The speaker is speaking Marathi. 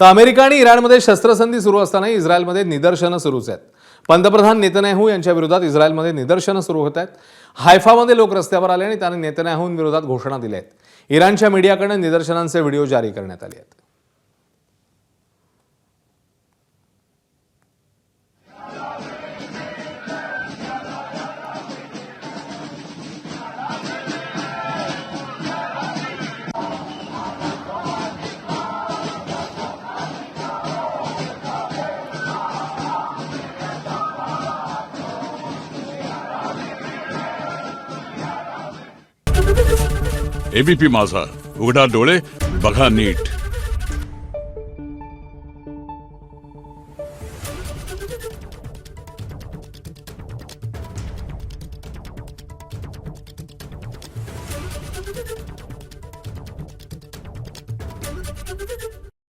तर अमेरिका आणि इराणमध्ये शस्त्रसंधी सुरू असताना इस्रायलमध्ये निदर्शनं सुरूच आहेत. पंतप्रधान नेतन्याहू यांच्या विरोधात इस्रायलमध्ये निदर्शनं सुरू होत आहेत. हायफामध्ये लोक रस्त्यावर आले आणि त्याने नेतन्याहूंविरोधात घोषणा दिल्या आहेत. इराणच्या मीडियाकडून निदर्शनांचे व्हिडिओ जारी करण्यात आले आहेत. एबीपी माझा, उघडा डोळे बघा नीट.